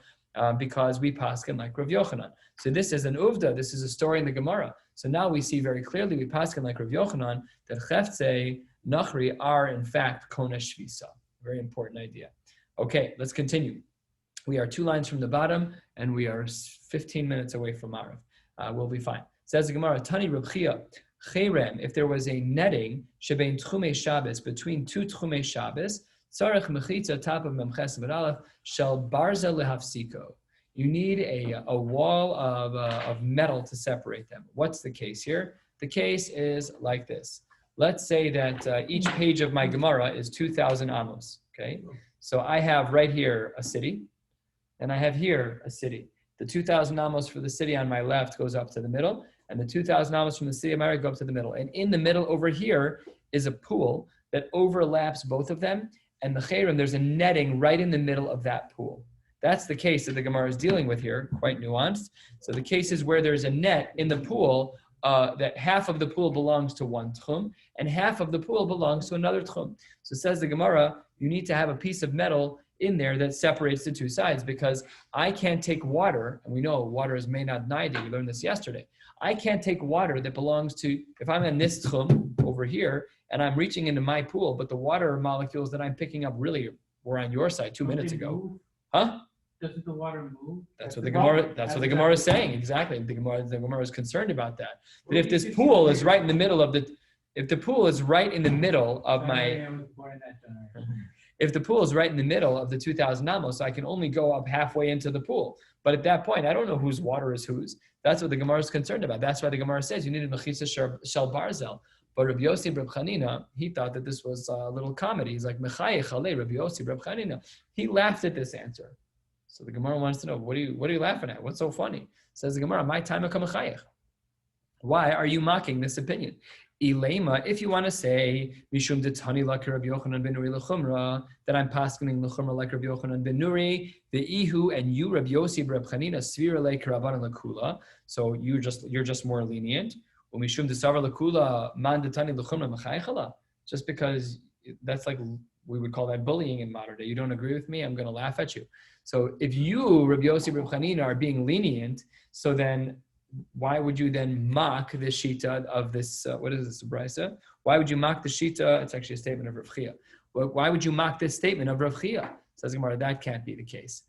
because we paskin like Rav Yochanan. So this is an uvda. This is a story in the Gemara. So now we see very clearly we paskin like Rav Yochanan that cheftzei nachri are in fact kona shvisa. Very important idea. Okay, let's continue. We are 2 lines from the bottom, and we are 15 minutes away from Marav. We'll be fine. Says the Gemara, Tani Reb Chia, Cherem, if there was a netting, shebein tchumei Shabbos, between 2 tchumei Shabbos, tzarech mechitza top of memches and aleph, shel barzel lehafsiko. You need a wall of metal to separate them. What's the case here? The case is like this. Let's say that each page of my Gemara is 2,000 amos, okay? So I have right here a city, and I have here a city. The 2,000 amos for the city on my left goes up to the middle, and the 2,000 amos from the city on my right go up to the middle. And in the middle over here is a pool that overlaps both of them, and the cherem, there's a netting right in the middle of that pool. That's the case that the Gemara is dealing with here, quite nuanced. So the case is where there's a net in the pool, that half of the pool belongs to one tchum, and half of the pool belongs to another tchum. So says the Gemara, you need to have a piece of metal in there that separates the 2 sides, because I can't take water, and we know water is made not naidi, we learned this yesterday. I can't take water that belongs to, if I'm in this tchum over here, and I'm reaching into my pool, but the water molecules that I'm picking up really were on your side 2 minutes ago. Huh? Doesn't the water move? That's what the Gemara is saying, exactly. The Gemara is concerned about that. But if this pool is right in the middle of the, if the pool is right in the middle of my, if the pool is right in the middle of the 2,000 amos, I can only go up halfway into the pool. But at that point, I don't know whose water is whose. That's what the Gemara is concerned about. That's why the Gemara says you need a mechitza shel barzel. But Rabbi Yossi Reb Chanina, he thought that this was a little comedy. He's like, Mechayech alei Rabbi Yossi Reb Chanina. He laughed at this answer. So the Gemara wants to know, what are you laughing at? What's so funny? Says the Gemara, my time mechayech. Why are you mocking this opinion? Ilema, if you want to say Mishum detani like Rabbi Yochanan ben Nuri lechumra, that I'm paskening lechumra like Rabbi Yochanan ben Nuri, the Ihu and you Rabbi Yossi Reb Chanina svira like Rabbanan lekula. So you're just more lenient. Mishum desavar lekula man detani lechumra mechayechala. Just because that's like, we would call that bullying in modern day. You don't agree with me, I'm going to laugh at you. So if you, Rabbi Yossi Reb Chanina, are being lenient, so then why would you then mock the shita of this, what is this, Brisa? Why would you mock the shita? It's actually a statement of Rav Chia. Why would you mock this statement of Rav Chia? Says Gemara, that can't be the case.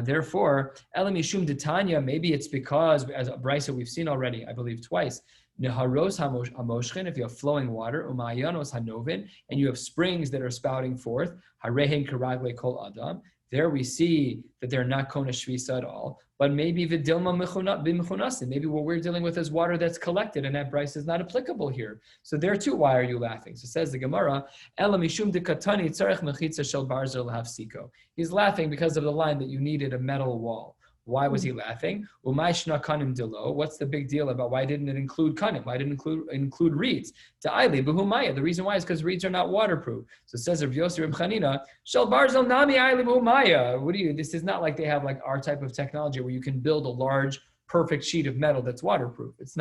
Therefore, Elam Yishum Detanya, maybe it's because, as a Brisa we've seen already, I believe twice, Neharos hamoshchen, if you have flowing water, umayanos hanovin, and you have springs that are spouting forth, harehen karagle kol adam. There we see that they're not kona shvisa at all, but maybe vidilma b'mechunasin. Maybe what we're dealing with is water that's collected, and that Bryce is not applicable here. So there too, why are you laughing? So says the Gemara, Ela mishum dekatani tzarech mechitza shel barzel lahafsiko. He's laughing because of the line that you needed a metal wall. Why was he laughing? What's the big deal about why didn't it include kanim? Why didn't it include reeds? The reason why is because reeds are not waterproof. So it says Rav Yossi Reb Chanina, Shel barzel nami aili b'humaya. This is not like they have like our type of technology where you can build a large, perfect sheet of metal that's waterproof. This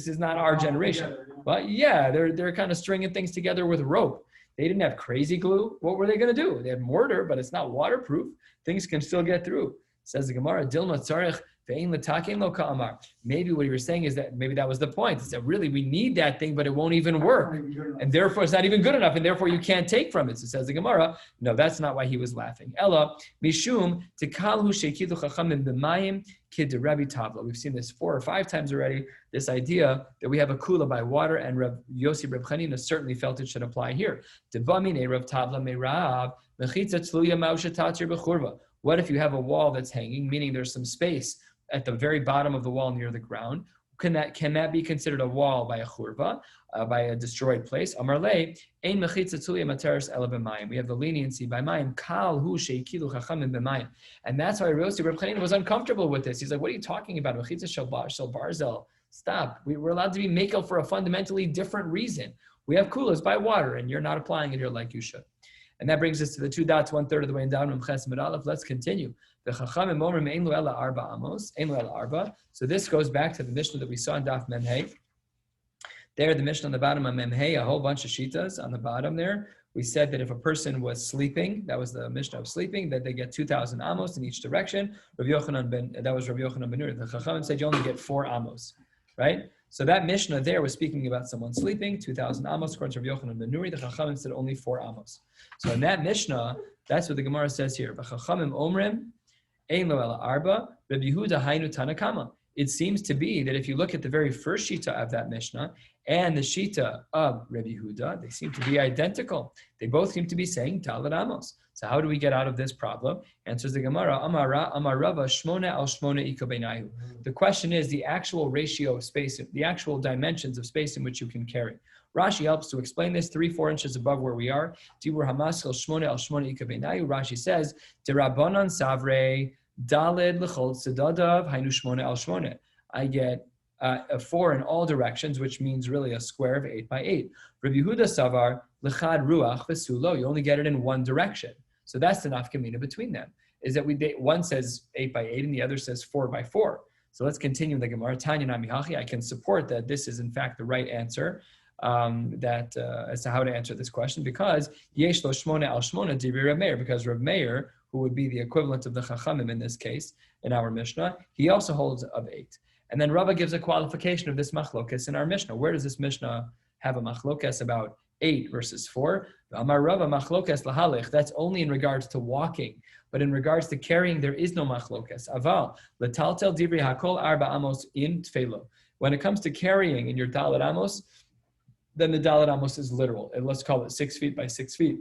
is not our generation. But yeah, they're kind of stringing things together with rope. They didn't have crazy glue. What were they going to do? They had mortar, but it's not waterproof. Things can still get through. Says the Gemara, Dilma tzarech ve'ein l'taken lo ka'amar. Maybe what you were saying is that maybe that was the point. Is that really we need that thing, but it won't even work. And therefore it's not even good enough, and therefore you can't take from it. So says the Gemara, no, that's not why he was laughing. Ella, mishum tekalhu shekidu chachamim b'mayim kid Rabbi Tavla. We've seen this 4 or 5 times already, this idea that we have a kula by water, and Rav Yossi Reb Chanina certainly felt it should apply here. Devamine Rav Tavla me'rab mechitza tzluya ma'usha tatzir b'churva. What if you have a wall that's hanging, meaning there's some space at the very bottom of the wall near the ground? Can that be considered a wall by a churva, by a destroyed place? Amarle, ein mechitza tzulia materis ela b'mayim. We have the leniency by mayim. Kal hu sheikilu chachamim b'mayim. And that's why Rabbi Reb Chanina was uncomfortable with this. He's like, what are you talking about? Mechitza shel barzel. Stop. We're allowed to be makel for a fundamentally different reason. We have kulas by water, and you're not applying it here like you should. And that brings us to the 2 dots, 1/3 of the way down. Let's continue. So this goes back to the Mishnah that we saw in Daf Memhei. There, the Mishnah on the bottom of Memhei, a whole bunch of shitas on the bottom there, We said that if a person was sleeping, that was the Mishnah of sleeping, that they get 2,000 amos in each direction. That was Rabbi Yochanan ben Nuri. The Chachamim said you only get 4 amos, right? So that Mishnah there was speaking about someone sleeping, 2,000 amos. According to Rabbi Yochanan ben Nuri, the Chachamim said only 4 amos. So in that Mishnah, that's what the Gemara says here. Chachamim omrim, ein lo ela arba, Rabbi Yehuda hainu tanakama. It seems to be that if you look at the very first shita of that Mishnah and the shita of Rabbi Yehuda, they seem to be identical. They both seem to be saying Talad Amos. So how do we get out of this problem? Answers the Gemara, Amar Rava, Shmona al Shmona ika beinayu. The question is the actual ratio of space, the actual dimensions of space in which you can carry. Rashi helps to explain this 3-4 inches above where we are. Tibur hamaskil Shmona al Shmona ika beinayu. Rashi says, Derabanan savre, Daled l'chol tzedadav hainu shmona al shmona. I get a 4 in all directions, which means really a square of 8 by 8. Rabbi Yehuda savar l'chad ruach v'sulo. You only get it in one direction. So that's the nafkamina between them. Is that one says 8 by 8 and the other says 4 by 4. So let's continue the Gemara. Tanya namihachi. I can support that this is in fact the right answer. As to how to answer this question, because yesh lo shmona al shmona divrei Rav Meir, because Rav Meir, who would be the equivalent of the Chachamim in this case, in our Mishnah, he also holds of 8. And then Rava gives a qualification of this machlokas in our Mishnah. Where does this Mishnah have a machlokas about 8 versus 4? Amar Rava machlokas lahalech. That's only in regards to walking. But in regards to carrying, there is no machlokas. Aval, letaltel divrei hakol arba amos in tfelo. When it comes to carrying in your Dalet Amos, then the Dalet Amos is literal. And let's call it 6 feet by 6 feet.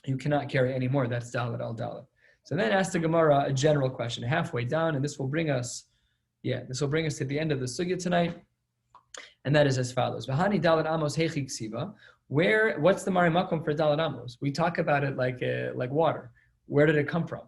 You cannot carry any more. That's Dalet al Dalet. So then ask the Gemara a general question halfway down, and this will bring us to the end of the sugya tonight, and that is as follows: V'hani Dalet Amos heichi ksiva. What's the marimakom for Dalet Amos? We talk about it like water. Where did it come from?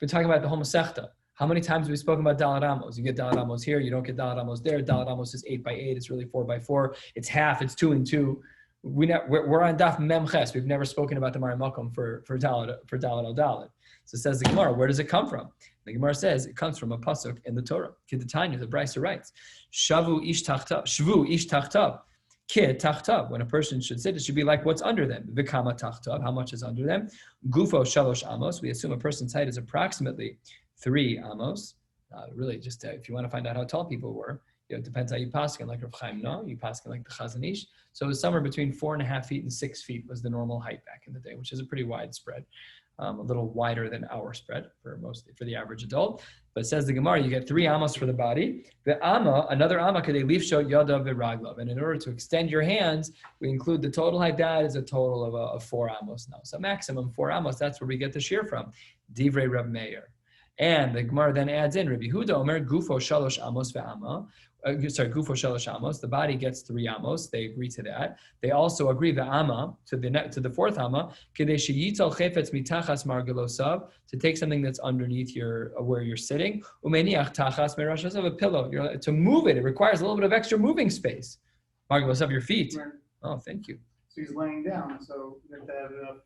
We're talking about the whole Masechta. How many times have we spoken about Dalet Amos? You get Dalet Amos here, you don't get Dalet Amos there. Dalet Amos is 8 by 8. It's really 4 by 4. It's half. It's 2 and 2. We're on Daf Mem Ches. We've never spoken about the Marimakom for Dalet al Dalet. So it says the Gemara, where does it come from? The Gemara says it comes from a pasuk in the Torah. Kidatanya, the Brisa writes, Shvu ish tachtav. Kid tachtav. When a person should sit, it should be like what's under them. Vikama tachtav. How much is under them? Gufo shalosh amos. We assume a person's height is approximately 3 amos. Really, just if you want to find out how tall people were, it depends how you paskin. Like Rav Chaim, no, you paskin like the Chazon Ish. So it was somewhere between 4.5 feet and 6 feet was the normal height back in the day, which is a pretty wide spread, a little wider than our spread for the average adult. But it says the Gemara, you get 3 amos for the body. The amma, another amma, kadei lifsho yadav v'raglav. And in order to extend your hands, we include the total height. That is a total of 4 amos now. So maximum 4 amos. That's where we get the shear from. Divrei Rav Meir. And the Gemara then adds in Rabbi Yehuda Omer Gufo Shalosh Amos ve'Ama. Gufo Shalosh Amos. The body gets 3 amos. They agree to that. They also agree ve'Ama to the 4th Ama Kedei sheyital chefetz mitachas margelosav, to take something that's underneath where you're sitting. Umeniach tachas merashasav, a pillow. To move it, it requires a little bit of extra moving space. Margelosav, your feet. Right. Oh, thank you. So he's laying down, so you have to have enough.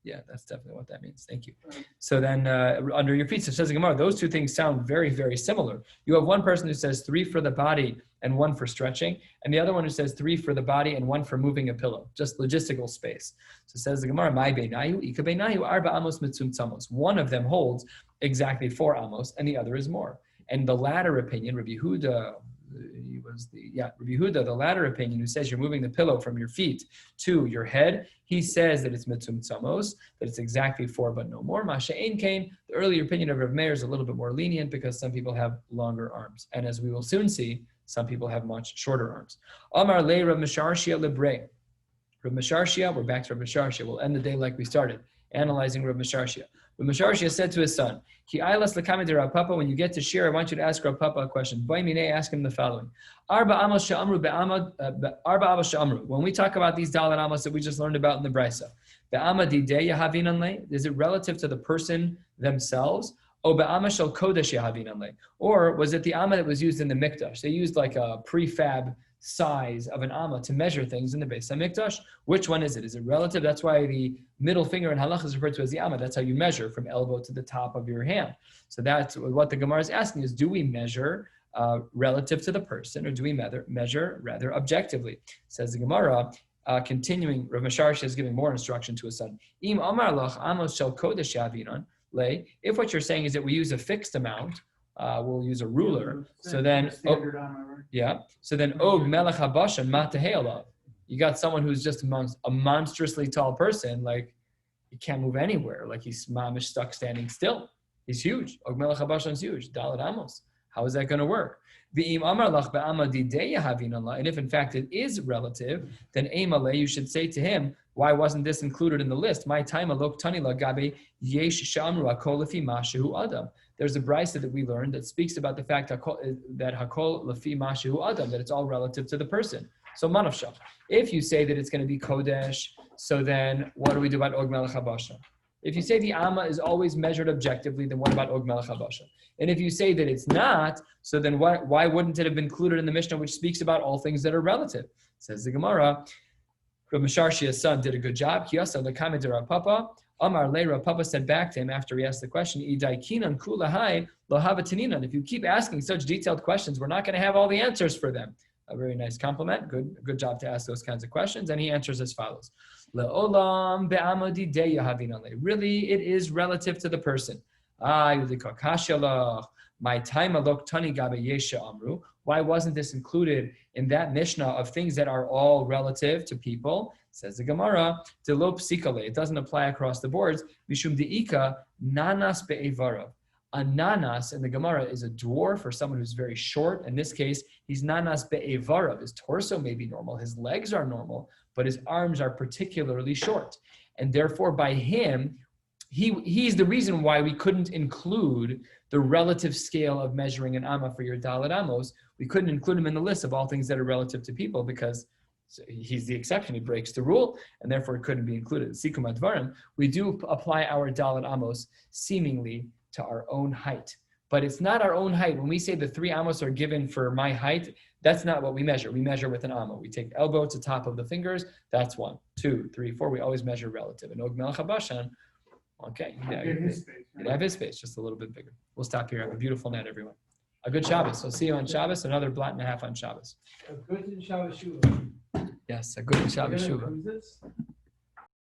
Yeah, that's definitely what that means. Thank you. So then under your feet, so it says Gemara, those two things sound very, very similar. You have one person who says 3 for the body and 1 for stretching, and the other one who says 3 for the body and 1 for moving a pillow, just logistical space. So it says the Gemara, Mai beinayu, ika beinayu, arba amos mitzum tzamos. One of them holds exactly 4 amos, and the other is more. And the latter opinion, Rabbi Yehuda, Rabbi Yehuda, the latter opinion, who says you're moving the pillow from your feet to your head, he says that it's mitzum tzamos, that it's exactly 4 but no more. Masha'en kain, the earlier opinion of Rav Meir is a little bit more lenient because some people have longer arms. And as we will soon see, some people have much shorter arms. Amar le Rav Misharshia lebre. Rav Misharshia, we're back to Rav Misharshia. We'll end the day like we started, analyzing Rav Misharshia. Rav Misharshia said to his son, Ki ailas l'kamid Rav Papa, when you get to shir, I want you to ask Rav Papa a question. Boimine, ask him the following. Arba amos she'amru arba amos she'amru. When we talk about these dalet amos that we just learned about in the Brisa, be'ama didei yahavin anle, is it relative to the person themselves? O be'ama shel kodesh yahavin anle, or was it the amma that was used in the mikdash? They used like a prefab size of an amma to measure things in the Beis HaMikdash. Which one is it? Is it relative? That's why the middle finger in halach is referred to as the amma. That's how you measure from elbow to the top of your hand. So that's what the Gemara is asking: is do we measure relative to the person, or do we measure rather objectively? Says the Gemara, continuing, Rav Masharsha is giving more instruction to his son. Im amar lach amos shel kodesh yavinon lay. If what you're saying is that we use a fixed amount, we'll use a ruler. So then, yeah. So then, og melech habashan mateheolav. You got someone who's just a monstrously tall person, like he can't move anywhere, like he's mamish stuck standing still. He's huge. Og melech habashan is huge. Dalet amos. How is that going to work? And if in fact it is relative, then you should say to him, why wasn't this included in the list? My time alok tanila gabe yesh shamru akol lefi mashehu adam. There's a brisa that we learned that speaks about the fact that hakol lefi mashehu adam, that it's all relative to the person. So manavsha. If you say that it's going to be kodesh, so then what do we do about og melech habasha? If you say the amma is always measured objectively, then what about og melech habasha? And if you say that it's not, so then why wouldn't it have been included in the Mishnah, which speaks about all things that are relative? Says the Gemara, Rav Masharshia's son did a good job. Kiyasa lekame de Rav Papa. Amar le Rav Papa said back to him after he asked the question, Idai kinan kula hai lo havataninan. If you keep asking such detailed questions, we're not going to have all the answers for them. A very nice compliment. Good job to ask those kinds of questions. And he answers as follows. Le'olam be'amodi de yahavinale. Really, it is relative to the person. My time alok tani gabe yesha amru. Why wasn't this included in that Mishnah of things that are all relative to people? Says the Gemara, Delo psikale. It doesn't apply across the boards. Mishum deika nanas be'evarav. A nanas in the Gemara is a dwarf or someone who's very short. In this case, he's nanas be'evarav. His torso may be normal, his legs are normal, but his arms are particularly short. And therefore, by him, he's the reason why we couldn't include the relative scale of measuring an amma for your dalet amos. We couldn't include him in the list of all things that are relative to people because he's the exception. He breaks the rule, and therefore it couldn't be included. Sikum advarim, we do apply our dalet amos seemingly to our own height, but it's not our own height. When we say the 3 amos are given for my height, that's not what we measure. We measure with an amma. We take elbow to top of the fingers. That's 1, 2, 3, 4. We always measure relative. And og melech habashan, okay, you'd have his space just a little bit bigger. We'll stop here. Have a beautiful night, everyone. A good Shabbos. I'll see you on Shabbos. Another blot and a half on Shabbos. A good Shabbos Shuvah. Yes, a good Shabbos Shuvah.